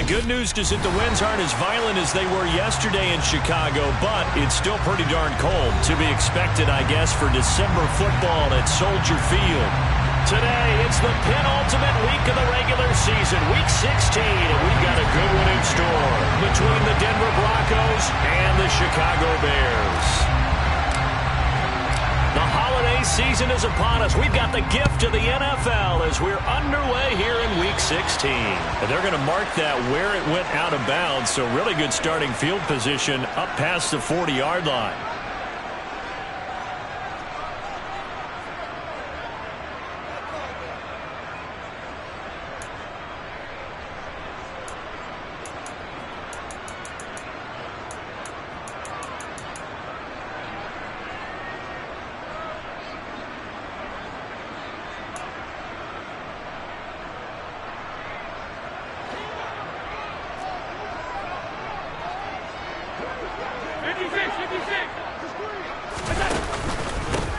The good news is that the winds aren't as violent as they were yesterday in Chicago, but it's still pretty darn cold. To be expected, I guess, for December football at Soldier Field. Today, it's the penultimate week of the regular season, Week 16, and we've got a good one in store between the Denver Broncos and the Chicago Bears. The holiday season is upon us. We've got the gift of the NFL as we're underway here in Week 16. And they're going to mark that where it went out of bounds, so really good starting field position up past the 40-yard line.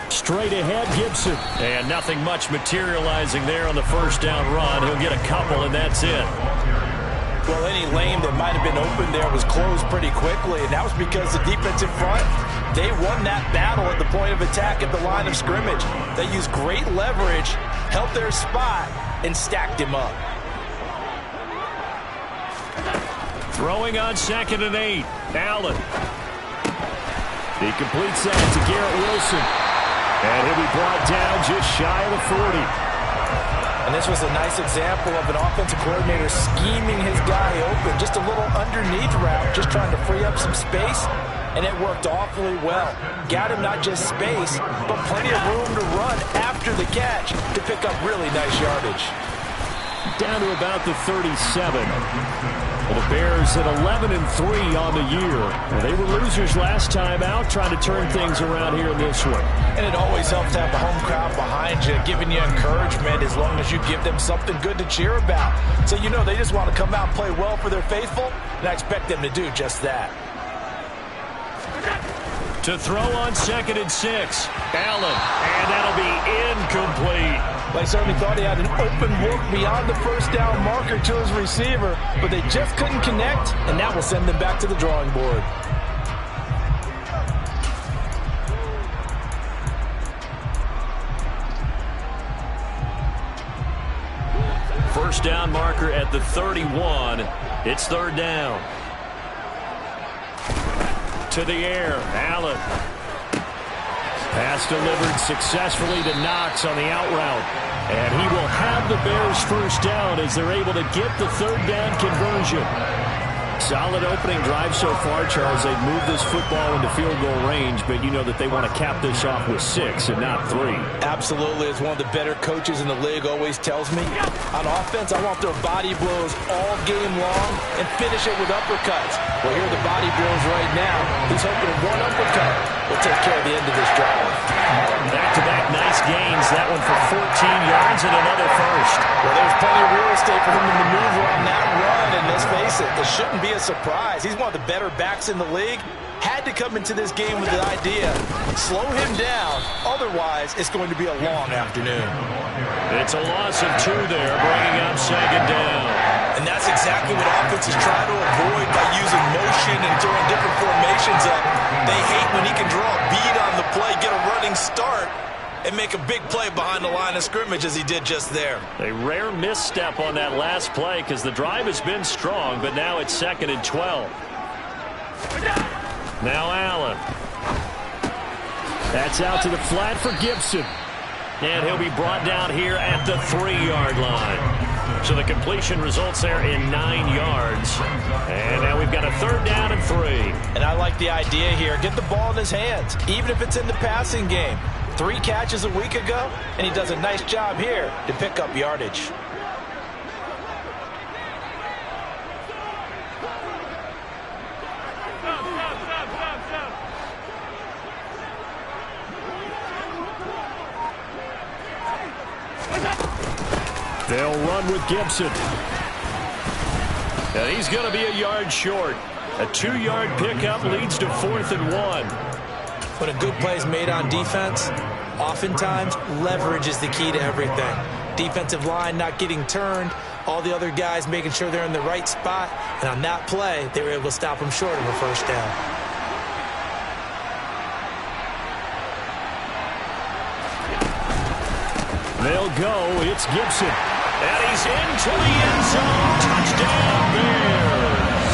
Straight ahead, Gibson. And nothing much materializing there on the first down run. He'll get a couple, and that's it. Well, any lane that might have been open there was closed pretty quickly, and that was because the defensive front, they won that battle at the point of attack at the line of scrimmage. They used great leverage, held their spot, and stacked him up. Throwing on 2nd and 8. Allen. He completes that to Garrett Wilson. And he'll be brought down just shy of the 40. And this was a nice example of an offensive coordinator scheming his guy open. Just a little underneath route, just trying to free up some space. And it worked awfully well. Got him not just space, but plenty of room to run after the catch to pick up really nice yardage. Down to about the 37. Well, the Bears at 11-3 on the year. Well, they were losers last time out, trying to turn things around here in this one. And it always helps to have the home crowd behind you, giving you encouragement as long as you give them something good to cheer about. So you know they just want to come out and play well for their faithful, and I expect them to do just that. To throw on 2nd and 6. Allen, and that'll be incomplete. They certainly thought he had an open look beyond the first down marker to his receiver, but they just couldn't connect, and that will send them back to the drawing board. First down marker at the 31. It's 3rd down. To the air, Allen. Pass delivered successfully to Knox on the out route. And he will have the Bears first down as they're able to get the 3rd down conversion. Solid opening drive so far, Charles. They've moved this football into field goal range, but you know that they want to cap this off with 6 and not 3. Absolutely. As one of the better coaches in the league always tells me, on offense, I want their body blows all game long and finish it with uppercuts. Well, here are the body blows right now. He's hoping one uppercut will take care of the end of this drive. Back-to-back nice gains. That one for 14 yards and another first. Well, there's plenty of real estate for him to maneuver on that run, and let's face it, it shouldn't be a surprise. He's one of the better backs in the league. Had to come into this game with the idea, slow him down, otherwise it's going to be a long afternoon. It's a loss of 2 there, bringing up 2nd down. And that's exactly what offenses try to avoid by using motion and throwing different formations up. They hate when he can draw a bead on the play, get a running start, and make a big play behind the line of scrimmage as he did just there. A rare misstep on that last play because the drive has been strong, but now it's 2nd and 12. Now Allen. That's out to the flat for Gibson. And he'll be brought down here at the 3-yard line. So the completion results there in 9 yards. And now we've got a 3rd down and 3. And I like the idea here. Get the ball in his hands, even if it's in the passing game. 3 catches a week ago, and he does a nice job here to pick up yardage. They'll run with Gibson. And he's going to be a yard short. A 2-yard pickup leads to 4th and 1. When a good play is made on defense, oftentimes leverage is the key to everything. Defensive line not getting turned, all the other guys making sure they're in the right spot. And on that play, they were able to stop him short of a first down. They'll go. It's Gibson. And he's into the end zone. Touchdown, Bears.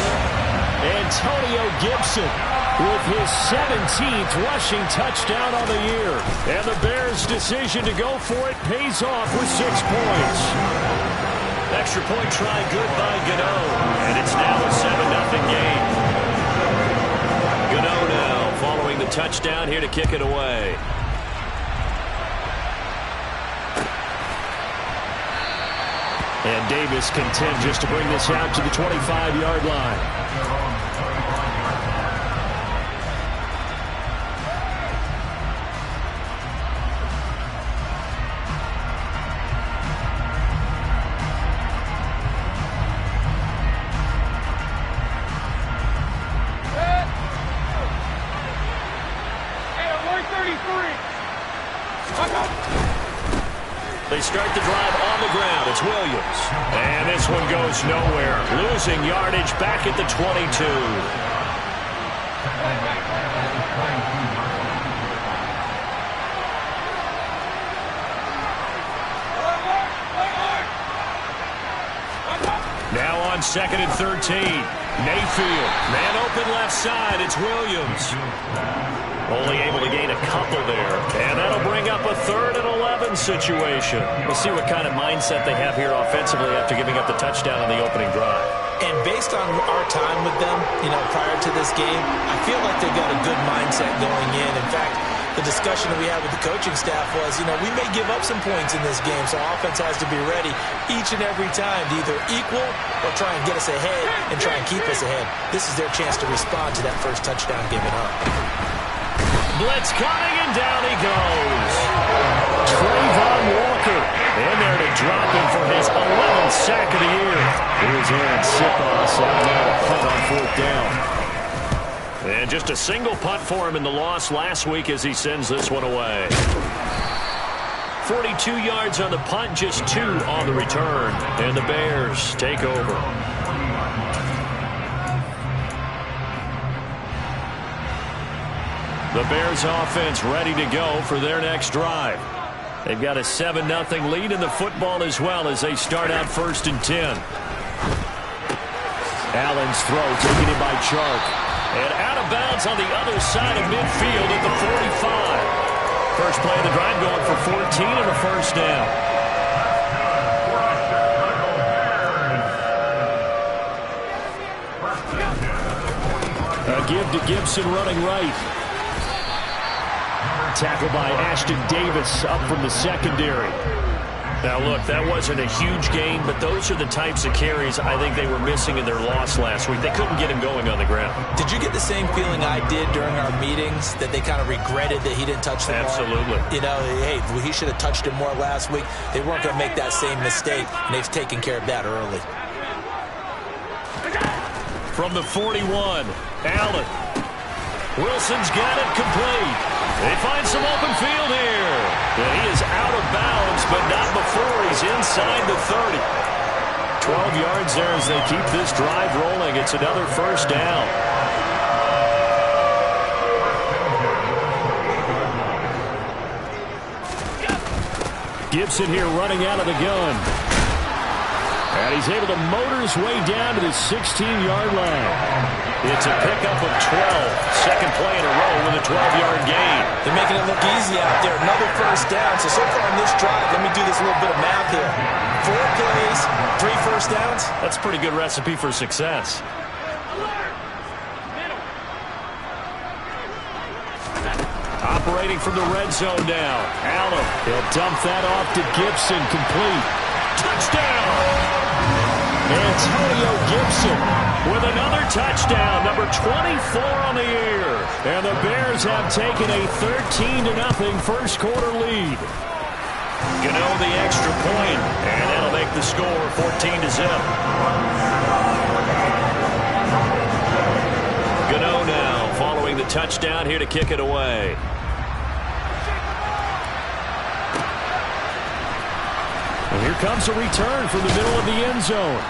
Antonio Gibson with his 17th rushing touchdown on the year. And the Bears' decision to go for it pays off with 6 points. Extra point try good by Gano. And it's now a 7-0 game. Gano now following the touchdown here to kick it away. And Davis content just to bring this out to the 25-yard line. They start the drive on the ground. It's Williams. And this one goes nowhere. Losing yardage back at the 22. Now on 2nd and 13. Mayfield. Man open left side. It's Williams. Only able to gain a couple there. And that'll bring up a 3rd and 11 situation. We'll see what kind of mindset they have here offensively after giving up the touchdown on the opening drive. And based on our time with them, prior to this game, I feel like they've got a good mindset going in. In fact, the discussion that we had with the coaching staff was, we may give up some points in this game, so offense has to be ready each and every time to either equal or try and get us ahead and try and keep us ahead. This is their chance to respond to that first touchdown given up. Blitz coming, and down he goes. Trayvon Walker in there to drop him for his 11th sack of the year. Here's Aaron Siposs out now to punt on 4th down. And just a single punt for him in the loss last week as he sends this one away. 42 yards on the punt, just 2 on the return. And the Bears take over. The Bears offense ready to go for their next drive. They've got a 7-0 lead in the football as well as they start out 1st and 10. Allen's throw taken in by Chark. And out of bounds on the other side of midfield at the 45. First play of the drive going for 14 and a first down. A give to Gibson running right. Tackled by Ashton Davis up from the secondary. Now, look, that wasn't a huge gain, but those are the types of carries I think they were missing in their loss last week. They couldn't get him going on the ground. Did you get the same feeling I did during our meetings, that they kind of regretted that he didn't touch the ball? Absolutely. Hey, he should have touched it more last week. They weren't going to make that same mistake, and they've taken care of that early. From the 41, Allen. Wilson's got it complete. They find some open field here. And he is out of bounds, but not before he's inside the 30. 12 yards there as they keep this drive rolling. It's another first down. Gibson here running out of the gun. And he's able to motor his way down to the 16-yard line. It's a pickup of 12. Second play in a row with a 12-yard gain. They're making it look easy out there. Another first down. So far in this drive, let me do this little bit of math here. 4 plays, 3 first downs. That's a pretty good recipe for success. Operating from the red zone now. Allen, he'll dump that off to Gibson. Complete. Touchdown! Antonio Gibson with another touchdown, number 24 on the year. And the Bears have taken a 13-0 first quarter lead. Gano the extra point, and that'll make the score 14-0. Gano now following the touchdown here to kick it away. And here comes a return from the middle of the end zone.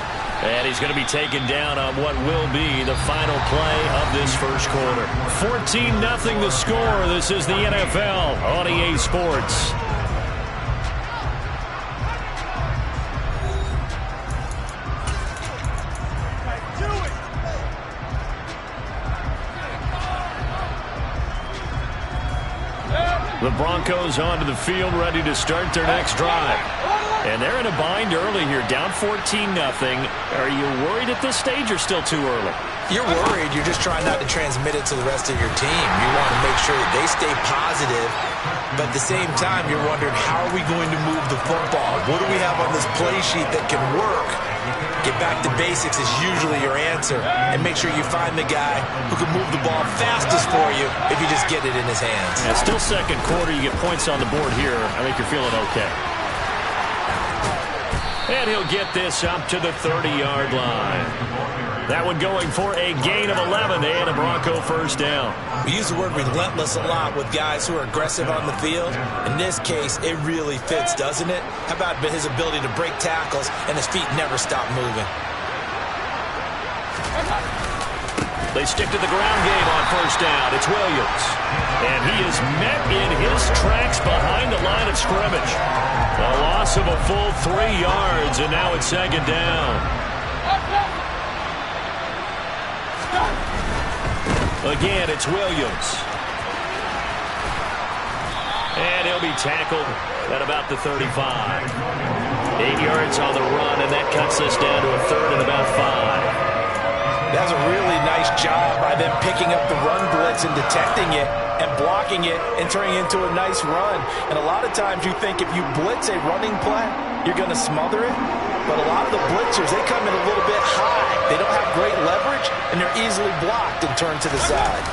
And he's going to be taken down on what will be the final play of this first quarter. 14-0 the score. This is the NFL on EA Sports. The Broncos onto the field, ready to start their next drive. And they're in a bind early here, down 14-0. Are you worried at this stage or still too early? You're worried. You're just trying not to transmit it to the rest of your team. You want to make sure that they stay positive, but at the same time, you're wondering, how are we going to move the football? What do we have on this play sheet that can work? Get back to basics is usually your answer, and make sure you find the guy who can move the ball fastest for you if you just get it in his hands. Yeah, still second quarter. You get points on the board here. I think you're feeling okay. And he'll get this up to the 30-yard line. That one going for a gain of 11 and a Bronco first down. We use the word relentless a lot with guys who are aggressive on the field. In this case, it really fits, doesn't it? How about his ability to break tackles and his feet never stop moving? They stick to the ground game on first down. It's Williams. And he is met in his tracks behind the line of scrimmage. A loss of a full 3 yards, and now it's second down. Again, it's Williams. And he'll be tackled at about the 35. 8 yards on the run, and that cuts us down to a third and about 5. That's a really nice job by them picking up the run blitz and detecting it and blocking it and turning it into a nice run. And a lot of times you think if you blitz a running play, you're going to smother it. But a lot of the blitzers, they come in a little bit high. They don't have great leverage, and they're easily blocked and turned to the side.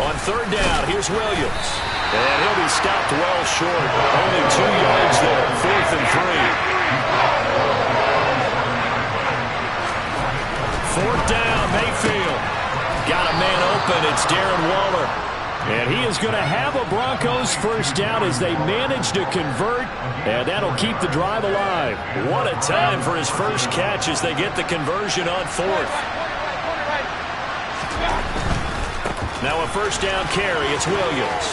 On third down, here's Williams. And he'll be stopped well short. Only 2 yards there, 4th and 3. Fourth down, Mayfield. Got a man open. It's Darren Waller. And he is going to have a Broncos first down as they manage to convert. And that'll keep the drive alive. What a time for his first catch as they get the conversion on 4th. Now a first down carry. It's Williams.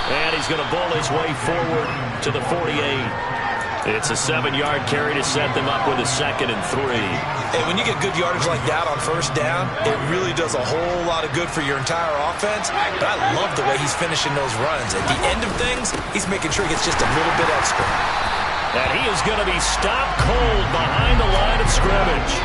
And he's going to bowl his way forward to the 48. It's a 7-yard carry to set them up with a 2nd and 3. And when you get good yardage like that on first down, it really does a whole lot of good for your entire offense. But I love the way he's finishing those runs. At the end of things, he's making sure he gets just a little bit extra. And he is going to be stopped cold behind the line of scrimmage.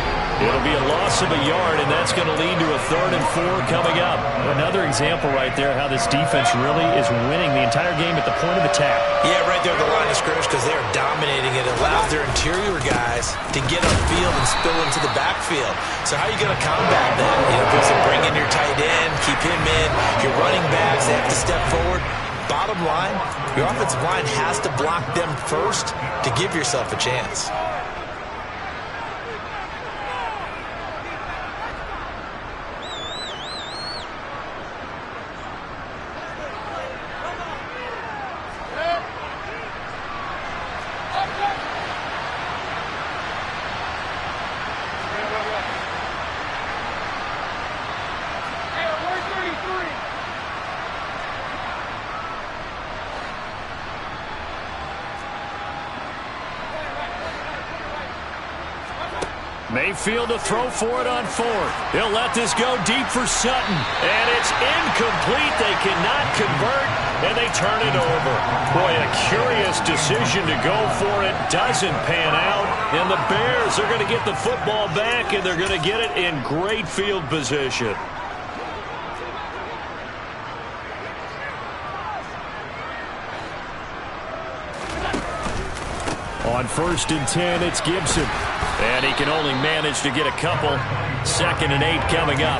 It'll be a loss of a yard, and that's going to lead to a 3rd and 4 coming up. Another example right there how this defense really is winning the entire game at the point of attack. Yeah, right there at the line of scrimmage because they're dominating it. It allows their interior guys to get upfield and spill into the backfield. So how are you going to combat that? You know, to bring in your tight end, keep him in. Your running backs, they have to step forward. Bottom line, your offensive line has to block them first to give yourself a chance. Mayfield to throw for it on 4th. He'll let this go deep for Sutton. And it's incomplete. They cannot convert, and they turn it over. Boy, a curious decision to go for it. Doesn't pan out. And the Bears are going to get the football back, and they're going to get it in great field position. On 1st and 10, it's Gibson. And he can only manage to get a couple. 2nd and 8 coming up.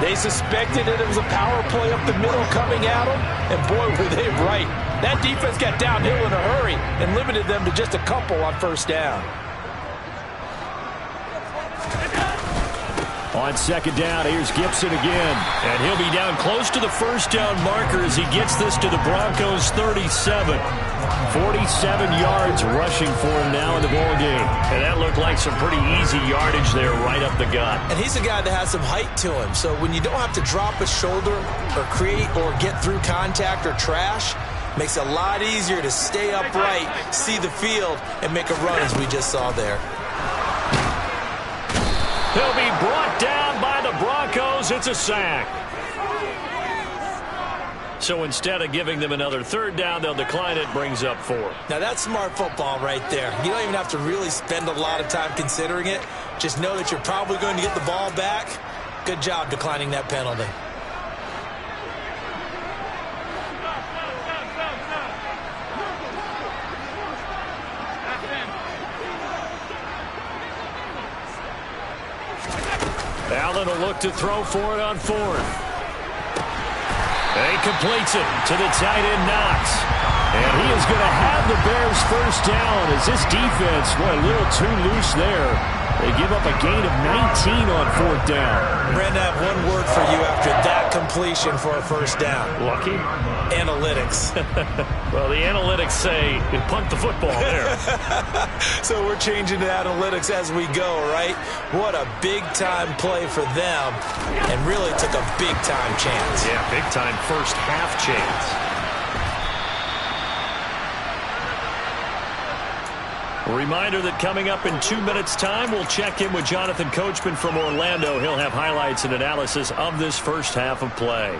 They suspected that it was a power play up the middle coming at them, and boy, were they right. That defense got downhill in a hurry and limited them to just a couple on first down. On second down, here's Gibson again. And he'll be down close to the first down marker as he gets this to the Broncos' 37. 47 yards rushing for him now in the ballgame. And that looked like some pretty easy yardage there right up the gut. And he's a guy that has some height to him. So when you don't have to drop a shoulder or create or get through contact or trash, makes it a lot easier to stay upright, see the field, and make a run as we just saw there. He'll be brought down by the Broncos. It's a sack. So instead of giving them another third down, they'll decline it, brings up 4. Now that's smart football right there. You don't even have to really spend a lot of time considering it. Just know that you're probably going to get the ball back. Good job declining that penalty. Allen will look to throw for it on 4th. He completes it to the tight end, Knox. And he is going to have the Bears first down as this defense, a little too loose there. They give up a gain of 19 on 4th down. Brandon, I have one word for you after that completion for a first down. Lucky? Analytics. Well, the analytics say punt the football there. So we're changing to analytics as we go, right? What a big-time play for them, and really took a big-time chance. Yeah, big-time first half chance. A reminder that coming up in 2 minutes' time, we'll check in with Jonathan Coachman from Orlando. He'll have highlights and analysis of this first half of play.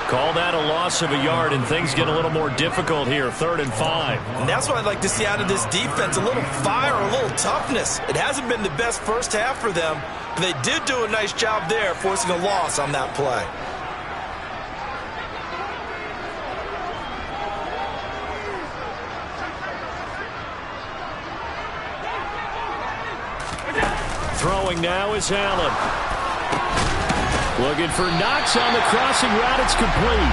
Call that a loss of a yard, and things get a little more difficult here. 3rd and 5. And that's what I'd like to see out of this defense, a little fire, a little toughness. It hasn't been the best first half for them, but they did do a nice job there, forcing a loss on that play. Throwing now is Allen. Looking for Knox on the crossing route. It's complete.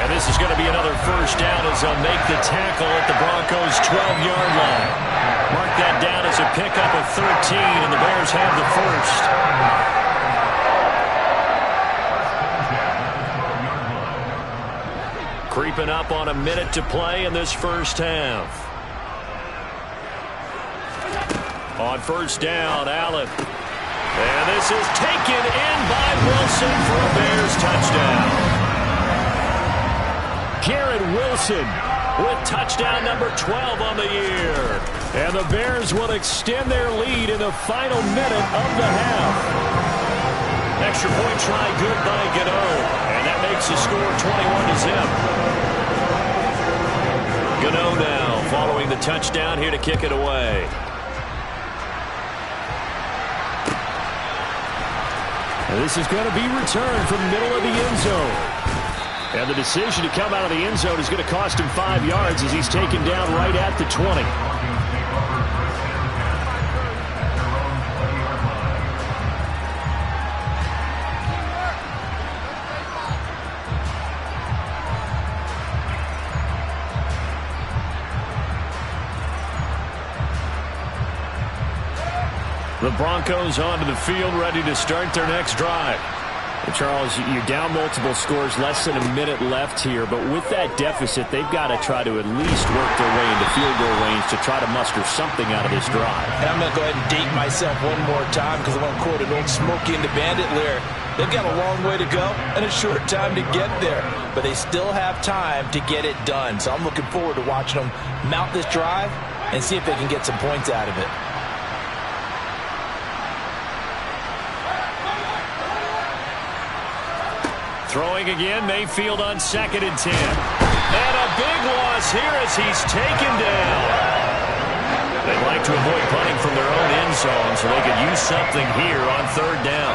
And this is going to be another first down as they'll make the tackle at the Broncos' 12-yard line. Mark that down as a pickup of 13, and the Bears have the first. Creeping up on a minute to play in this first half. On first down, Allen. And this is taken in by Wilson for a Bears touchdown. Garrett Wilson with touchdown number 12 on the year. And the Bears will extend their lead in the final minute of the half. Extra point try good by Gano. And that makes the score 21-0. Gano now following the touchdown here to kick it away. And this is going to be returned from the middle of the end zone. And the decision to come out of the end zone is going to cost him 5 yards as he's taken down right at the 20. The Broncos onto the field, ready to start their next drive. And Charles, you're down multiple scores, less than a minute left here. But with that deficit, they've got to try to at least work their way into field goal range to try to muster something out of this drive. And I'm going to go ahead and date myself one more time because I want to quote an old Smokey and the Bandit lyric. They've got a long way to go and a short time to get there. But they still have time to get it done. So I'm looking forward to watching them mount this drive and see if they can get some points out of it. Throwing again, Mayfield on 2nd and 10. And a big loss here as he's taken down. They'd like to avoid punting from their own end zone so they could use something here on 3rd down.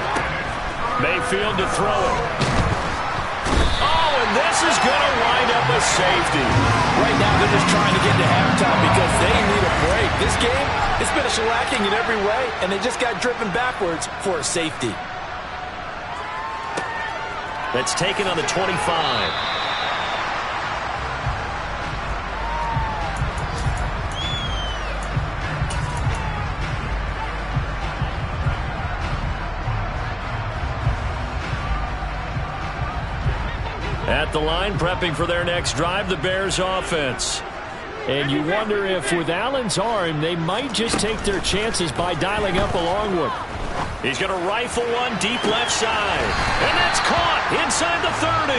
Mayfield to throw it. Oh, and this is going to wind up a safety. Right now they're just trying to get to halftime because they need a break. This game, it's been a shellacking in every way, and they just got driven backwards for a safety. That's taken on the 25. At the line, prepping for their next drive, the Bears offense. And you wonder if with Allen's arm, they might just take their chances by dialing up a long one. He's going to rifle one deep left side. And that's caught inside the 30.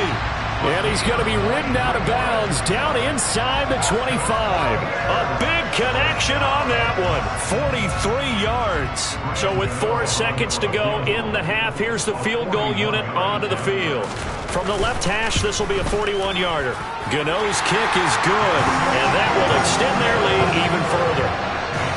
And he's going to be ridden out of bounds down inside the 25. A big connection on that one. 43 yards. So with 4 seconds to go in the half, here's the field goal unit onto the field. From the left hash, this will be a 41-yarder. Gano's kick is good, and that will extend their lead even further.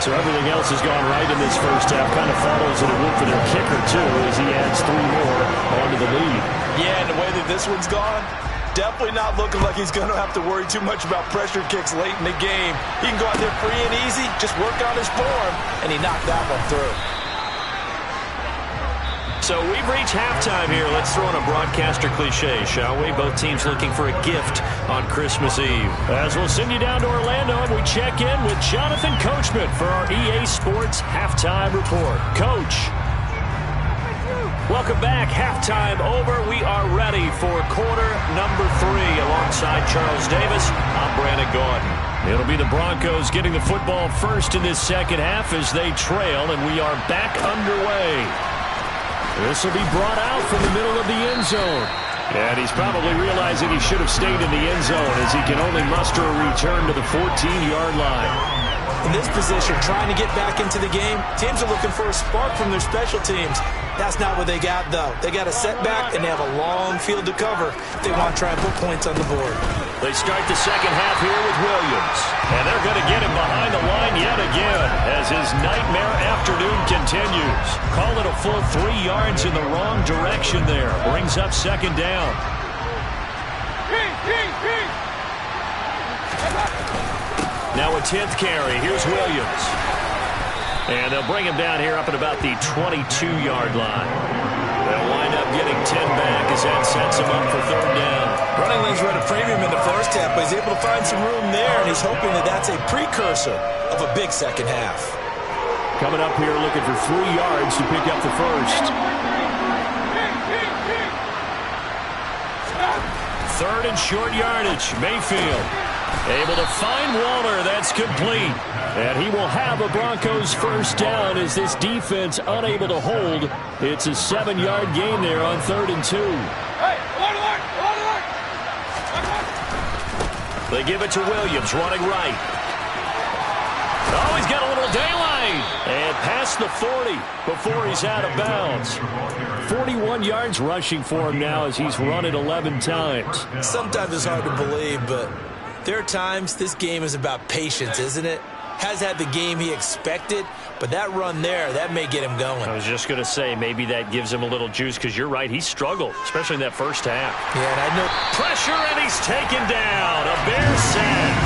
So everything else has gone right in this first half. Kind of follows that it would for their kicker, too, as he adds 3 more onto the lead. Yeah, and the way that this one's gone, definitely not looking like he's going to have to worry too much about pressure kicks late in the game. He can go out there free and easy, just work on his form, and he knocked that one through. So we've reached halftime here. Let's throw in a broadcaster cliche, shall we? Both teams looking for a gift on Christmas Eve. As we'll send you down to Orlando, and we check in with Jonathan Coachman for our EA Sports Halftime Report. Coach. Welcome back. Halftime over. We are ready for quarter number 3. Alongside Charles Davis, I'm Brandon Gaudin. It'll be the Broncos getting the football first in this second half as they trail, and we are back underway. This will be brought out from the middle of the end zone. And he's probably realizing he should have stayed in the end zone as he can only muster a return to the 14-yard line. In this position, trying to get back into the game, teams are looking for a spark from their special teams. That's not what they got, though. They got a setback, and they have a long field to cover if they want to try and put points on the board. They start the second half here with Williams. And they're going to get him behind the line yet again as his nightmare afternoon continues. Call it a full 3 yards in the wrong direction there. Brings up second down. Now a 10th carry. Here's Williams. And they'll bring him down here up at about the 22-yard line. They'll wind up getting 10 back as that sets him up for third down. Running lanes were at a premium in the first half, but he's able to find some room there, and he's hoping that that's a precursor of a big second half. Coming up here looking for 3 yards to pick up the first. Third and short yardage. Mayfield able to find Waller. That's complete. And he will have a Broncos first down as this defense unable to hold. It's a 7-yard gain there on 3rd and 2. They give it to Williams, running right. Oh, he's got a little daylight. And past the 40 before he's out of bounds. 41 yards rushing for him now as he's run it 11 times. Sometimes it's hard to believe, but there are times this game is about patience, isn't it? Has had the game he expected, but that run there, that may get him going. I was just going to say, maybe that gives him a little juice, because you're right, he struggled, especially in that first half. Yeah, and I know pressure, and he's taken down. A Bear sack.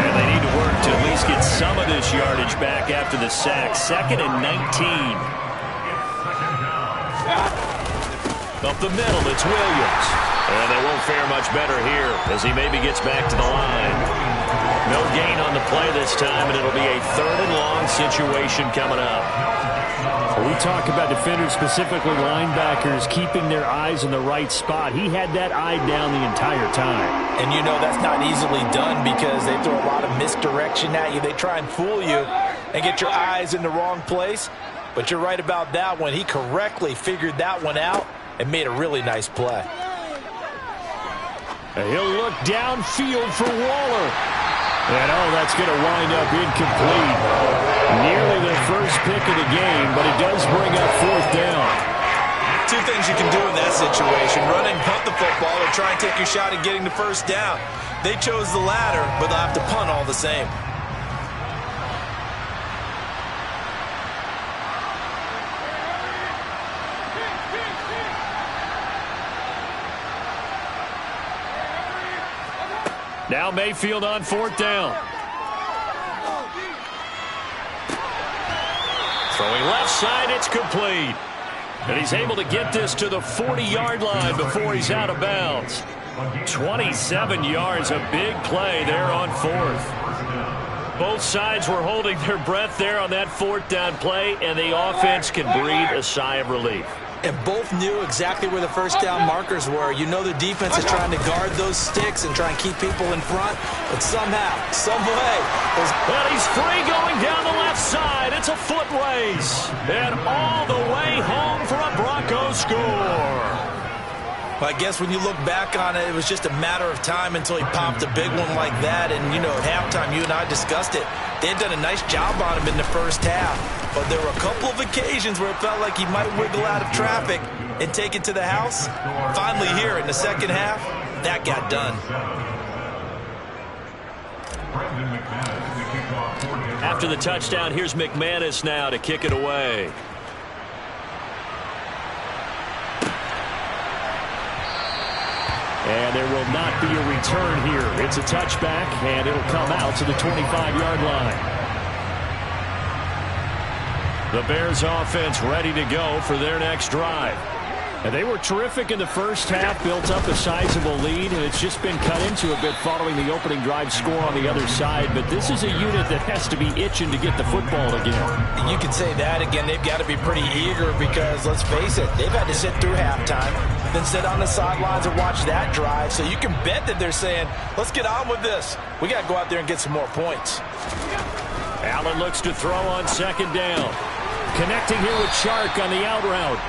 And they need to work to at least get some of this yardage back after the sack. 2nd and 19. Up the middle, it's Williams. And they won't fare much better here as he maybe gets back to the line. No gain on the play this time, and it'll be a 3rd and long situation coming up. We talk about defenders, specifically linebackers, keeping their eyes in the right spot. He had that eye down the entire time. And you know that's not easily done because they throw a lot of misdirection at you. They try and fool you and get your eyes in the wrong place. But you're right about that one. He correctly figured that one out and made a really nice play. He'll look downfield for Waller. And, oh, that's going to wind up incomplete. Nearly the first pick of the game, but it does bring up 4th down. 2 things you can do in that situation. Run and punt the football or try and take your shot at getting the first down. They chose the latter, but they'll have to punt all the same. Now Mayfield on 4th down. Throwing left side, it's complete. And he's able to get this to the 40-yard line before he's out of bounds. 27 yards, a big play there on fourth. Both sides were holding their breath there on that fourth down play, and the offense can breathe a sigh of relief. And both knew exactly where the first down markers were. You know the defense is trying to guard those sticks and try and keep people in front. But somehow, some way. Well, he's free going down the left side. It's a foot race. And all the way home for a Broncos score. Well, I guess when you look back on it, it was just a matter of time until he popped a big one like that. And, you know, at halftime, you and I discussed it. They had done a nice job on him in the first half. But there were a couple of occasions where it felt like he might wiggle out of traffic and take it to the house. Finally here in the second half, that got done. After the touchdown, here's McManus now to kick it away. And there will not be a return here. It's a touchback, and it'll come out to the 25-yard line. The Bears offense ready to go for their next drive. And they were terrific in the first half, built up a sizable lead, and it's just been cut into a bit following the opening drive score on the other side. But this is a unit that has to be itching to get the football again. You can say that again. They've got to be pretty eager because, let's face it, they've had to sit through halftime, then sit on the sidelines and watch that drive. So you can bet that they're saying, let's get on with this. We got to go out there and get some more points. Allen looks to throw on second down. Connecting here with Chark on the out route.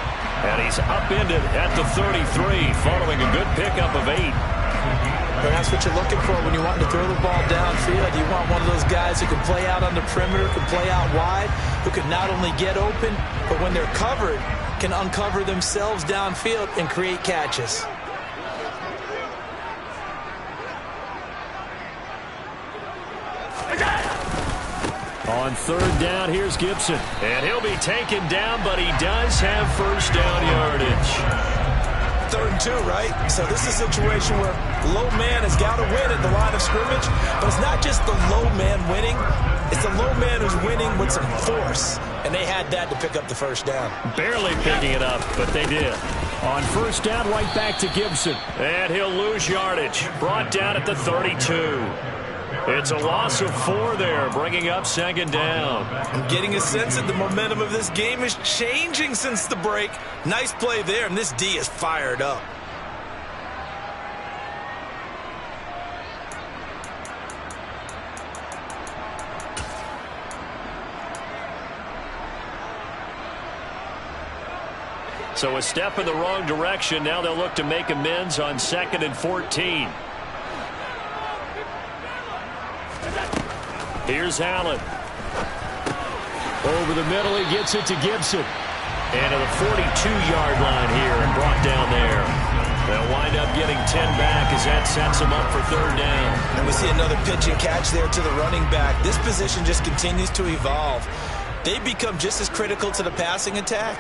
And he's upended at the 33 following a good pickup of 8. But that's what you're looking for when you want to throw the ball downfield. You want one of those guys who can play out on the perimeter, can play out wide, who can not only get open, but when they're covered, can uncover themselves downfield and create catches. On third down, here's Gibson. And he'll be taken down, but he does have first down yardage. 3rd and 2, right? So this is a situation where low man has got to win at the line of scrimmage. But it's not just the low man winning. It's the low man who's winning with some force. And they had that to pick up the first down. Barely picking it up, but they did. On first down, right back to Gibson. And he'll lose yardage. Brought down at the 32. It's a loss of 4 there, bringing up second down. I'm getting a sense that the momentum of this game is changing since the break. Nice play there, and this D is fired up. So a step in the wrong direction. Now they'll look to make amends on 2nd and 14. Here's Allen. Over the middle, he gets it to Gibson. And to the 42-yard line here and brought down there. They'll wind up getting 10 back as that sets them up for 3rd down. And we see another pitch and catch there to the running back. This position just continues to evolve. They become just as critical to the passing attack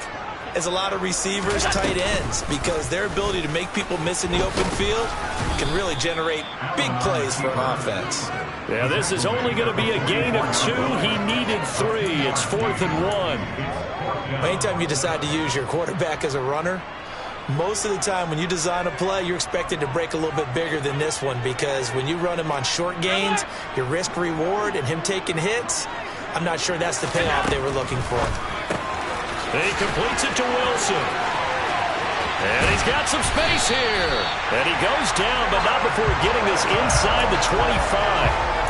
as a lot of receivers, tight ends, because their ability to make people miss in the open field can really generate big plays for an offense. Yeah, this is only going to be a gain of 2. He needed 3. It's 4th and 1. Anytime you decide to use your quarterback as a runner, most of the time when you design a play, you're expected to break a little bit bigger than this one, because when you run him on short gains, your risk-reward and him taking hits, I'm not sure that's the payoff they were looking for. He completes it to Wilson. And he's got some space here. And he goes down, but not before getting this inside the 25.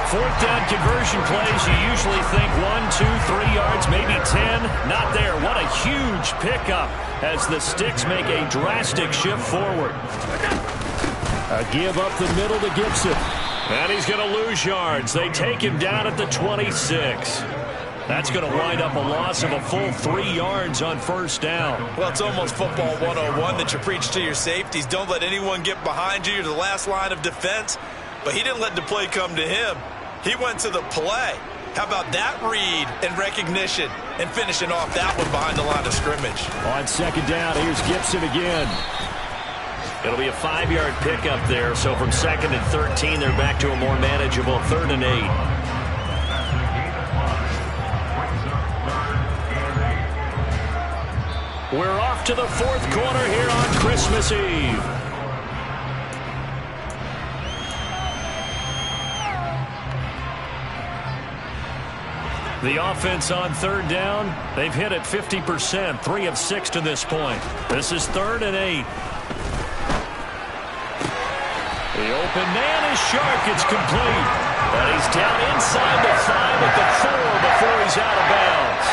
4th down conversion plays, you usually think 1, 2, 3 yards, maybe 10. Not there. What a huge pickup as the sticks make a drastic shift forward. A give up the middle to Gibson. And he's going to lose yards. They take him down at the 26. That's going to wind up a loss of a full 3 yards on first down. Well, it's almost football 101 that you preach to your safeties. Don't let anyone get behind you. You're the last line of defense. But he didn't let the play come to him. He went to the play. How about that read and recognition and finishing off that one behind the line of scrimmage? On second down, here's Gibson again. It'll be a 5-yard pickup there. So from 2nd and 13, they're back to a more manageable 3rd and 8. We're off to the fourth quarter here on Christmas Eve. The offense on third down, they've hit it 50%, 3 of 6 to this point. This is 3rd and 8. The open man is Shark. It's complete. But he's down inside the 5 at the 4 before he's out of bounds.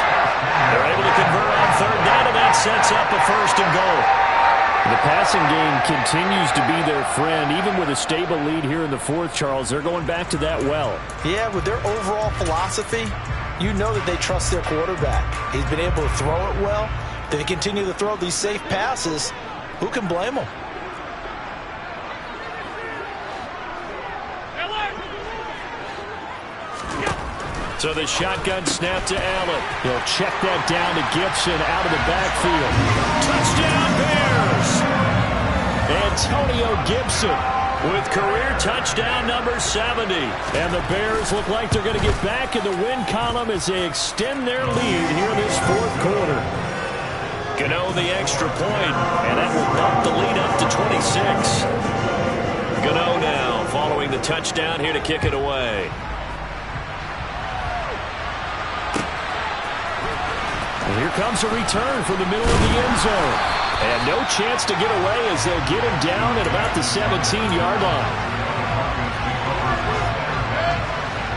They're able to convert on third down, and that sets up a 1st and goal. The passing game continues to be their friend. Even with a stable lead here in the 4th, Charles, they're going back to that well. Yeah, with their overall philosophy, you know that they trust their quarterback. He's been able to throw it well. They continue to throw these safe passes. Who can blame them? So the shotgun snap to Allen. He'll check that down to Gibson out of the backfield. Touchdown Bears! Antonio Gibson with career touchdown number 70. And the Bears look like they're going to get back in the win column as they extend their lead here in this 4th quarter. Gano the extra point, and that will bump the lead up to 26. Gano now following the touchdown here to kick it away. And here comes a return from the middle of the end zone. And no chance to get away as they'll get him down at about the 17-yard line.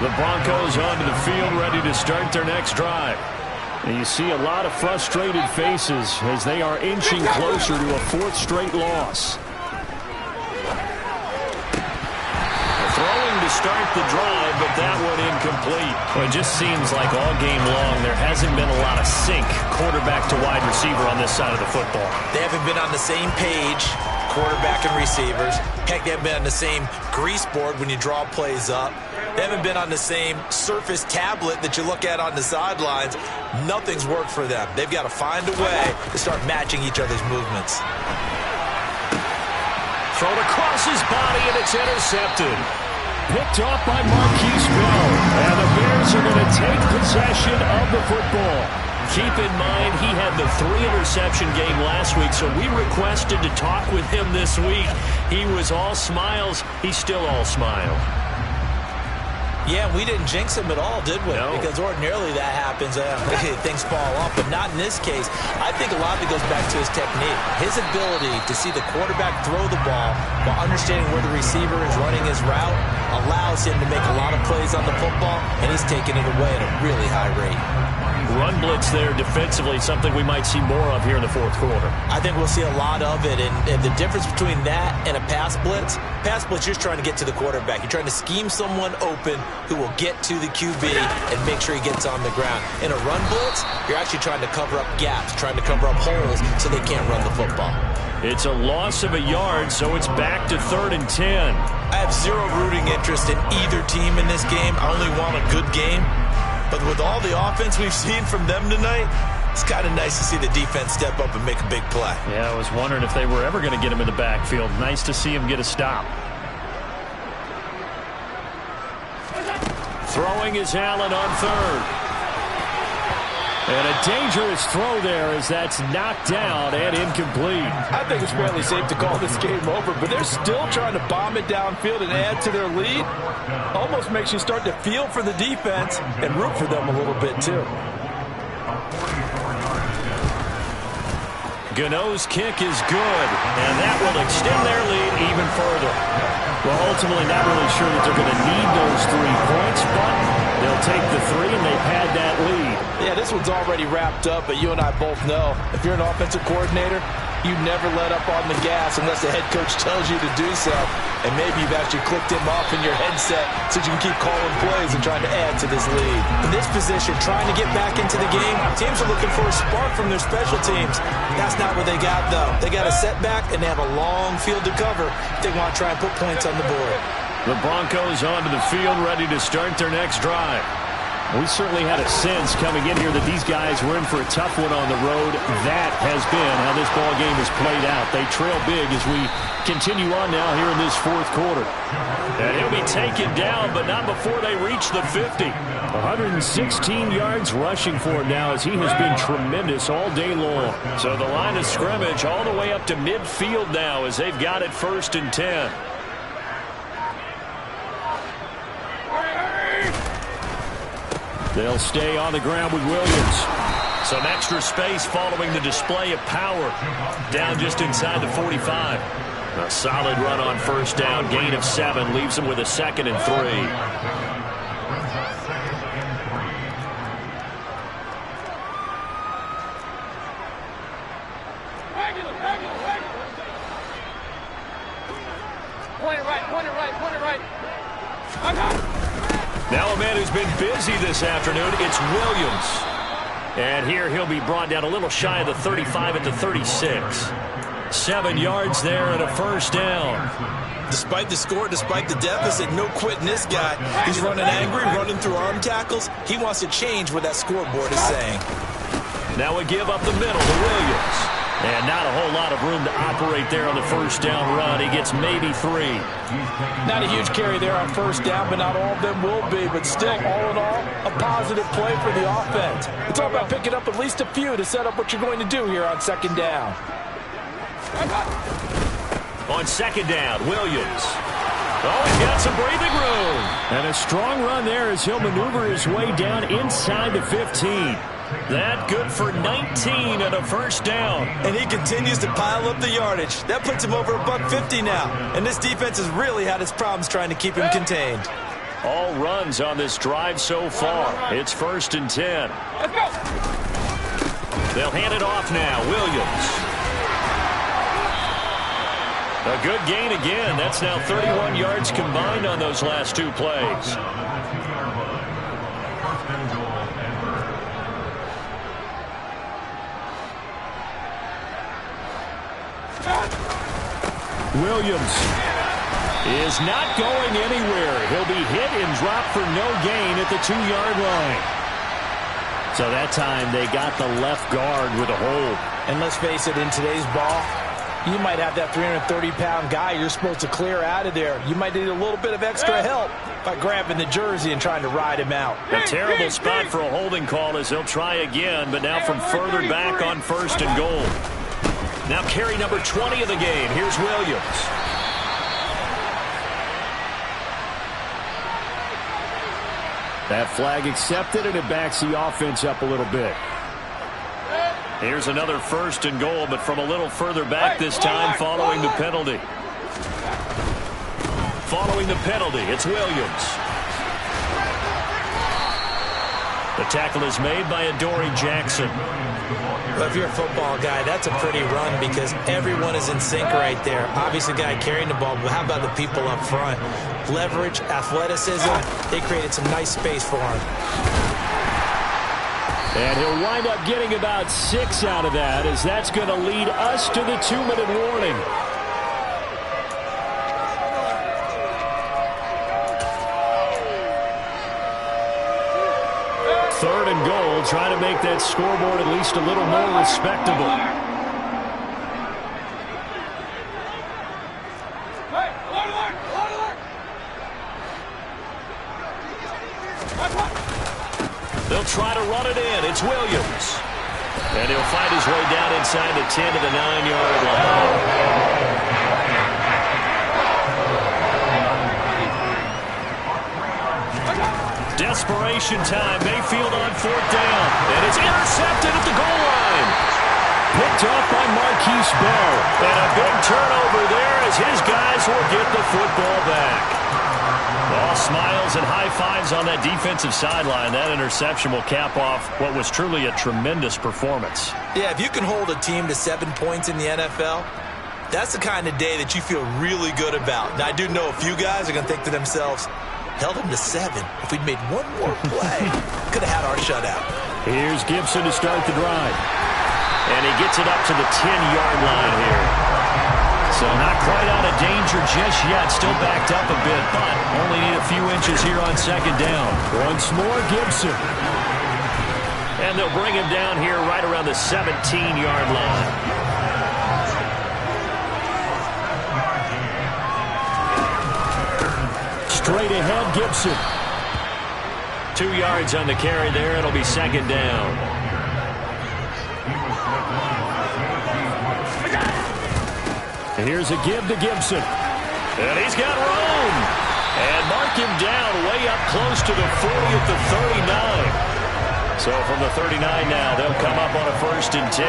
The Broncos onto the field ready to start their next drive. And you see a lot of frustrated faces as they are inching closer to a 4th straight loss. Throwing to start the drive, but that one incomplete. Well, it just seems like all game long there hasn't been a lot of sync quarterback to wide receiver on this side of the football. They haven't been on the same page, quarterback and receivers. Heck, they haven't been on the same grease board when you draw plays up. They haven't been on the same Surface tablet that you look at on the sidelines. Nothing's worked for them. They've got to find a way to start matching each other's movements. Thrown across his body, and it's intercepted. Picked off by Marquise Bell. And the Bears are going to take possession of the football. Keep in mind, he had the 3-interception game last week, so we requested to talk with him this week. He was all smiles. He's still all smile. Yeah, we didn't jinx him at all, did we? No. Because ordinarily that happens. Things fall off, but not in this case. I think a lot of it goes back to his technique. His ability to see the quarterback throw the ball while understanding where the receiver is running his route allows him to make a lot of plays on the football, and he's taking it away at a really high rate. Run blitz there defensively, something we might see more of here in the 4th quarter. I think we'll see a lot of it, and the difference between that and a pass blitz, you're trying to get to the quarterback. You're trying to scheme someone open who will get to the QB and make sure he gets on the ground. In a run blitz, you're actually trying to cover up gaps, trying to cover up holes so they can't run the football. It's a loss of a yard, so it's back to 3rd and 10. I have zero rooting interest in either team in this game. I only want a good game. But with all the offense we've seen from them tonight, it's kind of nice to see the defense step up and make a big play. Yeah, I was wondering if they were ever going to get him in the backfield. Nice to see him get a stop. Throwing is Allen on 3rd. And a dangerous throw there as that's knocked down and incomplete. I think it's fairly safe to call this game over, but they're still trying to bomb it downfield and add to their lead. Almost makes you start to feel for the defense and root for them a little bit, too. Gano's kick is good, and that will extend their lead even further. Well, ultimately, not really sure that they're going to need those 3 points, but they'll take the 3, and they've had that lead. Yeah, this one's already wrapped up, but you and I both know if you're an offensive coordinator, you never let up on the gas unless the head coach tells you to do so. And maybe you've actually clicked him off in your headset so you can keep calling plays and trying to add to this lead. In this position, trying to get back into the game, teams are looking for a spark from their special teams. That's not what they got, though. They got a setback, and they have a long field to cover if they want to try and put points on the board. The Broncos onto the field ready to start their next drive. We certainly had a sense coming in here that these guys were in for a tough one on the road. That has been how this ball game has played out. They trail big as we continue on now here in this fourth quarter. And he'll be taken down, but not before they reach the 50. 116 yards rushing for him now as he has been tremendous all day long. So the line of scrimmage all the way up to midfield now as they've got it 1st and 10. They'll stay on the ground with Williams. Some extra space following the display of power. Down just inside the 45. A solid run on 1st down. Gain of 7 leaves them with a 2nd and 3. Point it right. Now a man who's been busy this afternoon, it's Williams. And here he'll be brought down a little shy of the 35 at the 36. 7 yards there and a 1st down. Despite the score, despite the deficit, no quitting this guy. He's running angry, running through arm tackles. He wants to change what that scoreboard is saying. Now we give up the middle to Williams. And not a whole lot of room to operate there on the 1st down run. He gets maybe 3. Not a huge carry there on 1st down, but not all of them will be. But still, all in all, a positive play for the offense. It's all about picking up at least a few to set up what you're going to do here on 2nd down. On 2nd down, Williams. Oh, he's got some breathing room. And a strong run there as he'll maneuver his way down inside the 15. That good for 19 and a 1st down. And he continues to pile up the yardage. That puts him over $150 now. And this defense has really had its problems trying to keep him contained. All runs on this drive so far. It's 1st and 10. Let's go. They'll hand it off now. Williams. A good gain again. That's now 31 yards combined on those last 2 plays. Williams is not going anywhere. He'll be hit and dropped for no gain at the 2-yard line. So that time they got the left guard with a hold. And let's face it, in today's ball, you might have that 330-pound guy you're supposed to clear out of there. You might need a little bit of extra help by grabbing the jersey and trying to ride him out. A terrible spot for a holding call as he'll try again, but now from further back on 1st and goal. Now carry number 20 of the game. Here's Williams. That flag accepted, and it backs the offense up a little bit. Here's another 1st and goal, but from a little further back this time following the penalty. Following the penalty, it's Williams. The tackle is made by Adoree Jackson. Well, if you're a football guy, that's a pretty run because everyone is in sync right there. Obviously, the guy carrying the ball, but how about the people up front? Leverage, athleticism, they created some nice space for him. And he'll wind up getting about 6 out of that, as that's going to lead us to the 2-minute warning. Third and goal, trying to make that scoreboard at least a little more respectable. They'll try to run it in. It's Williams. And he'll find his way down inside the 10 to the 9-yard line. Desperation time. Mayfield on 4th down. And it's intercepted at the goal line. Picked off by Marquise Bell. And a big turnover there as his guys will get the football back. All smiles and high fives on that defensive sideline. That interception will cap off what was truly a tremendous performance. Yeah, if you can hold a team to 7 points in the NFL, that's the kind of day that you feel really good about. Now, I do know a few guys are going to think to themselves, held them to 7. If we'd made one more play, could have had our shutout. Here's Gibson to start the drive. And he gets it up to the 10-yard line here. So not quite out of danger just yet. Still backed up a bit, but only need a few inches here on second down. Once more, Gibson. And they'll bring him down here right around the 17-yard line. Straight ahead, Gibson. 2 yards on the carry there. It'll be second down. And here's a give to Gibson. And he's got room. And mark him down way up close to the 40 at the 39. So from the 39 now, they'll come up on a 1st and 10.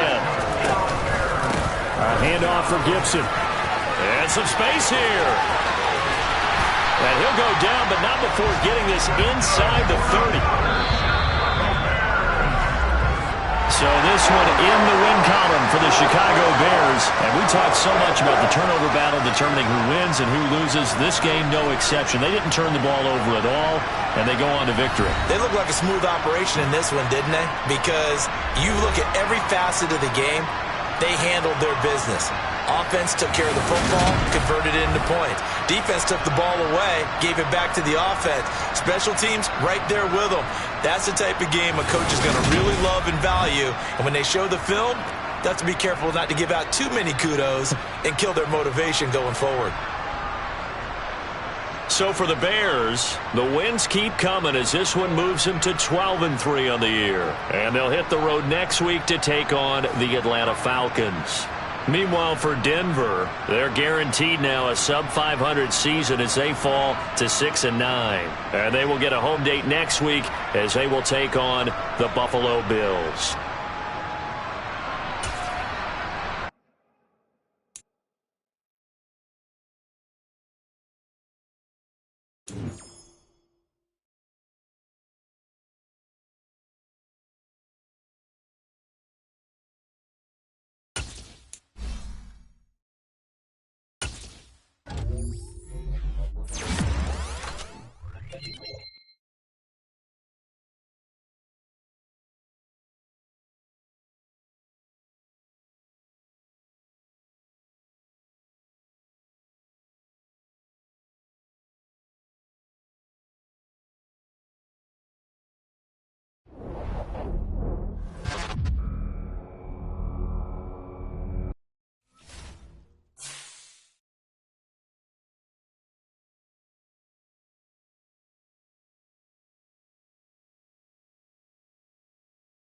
A handoff for Gibson. And some space here. And he'll go down, but not before getting this inside the 30. So this one in the win column for the Chicago Bears. And we talked so much about the turnover battle determining who wins and who loses. This game, no exception. They didn't turn the ball over at all, and they go on to victory. They look like a smooth operation in this one, didn't they? Because you look at every facet of the game, they handled their business. Offense took care of the football, converted it into points. Defense took the ball away, gave it back to the offense. Special teams right there with them. That's the type of game a coach is going to really love and value. And when they show the film, they have to be careful not to give out too many kudos and kill their motivation going forward. So for the Bears, the wins keep coming as this one moves them to 12-3 on the year. And they'll hit the road next week to take on the Atlanta Falcons. Meanwhile, for Denver, they're guaranteed now a sub-500 season as they fall to 6-9. And they will get a home date next week as they will take on the Buffalo Bills.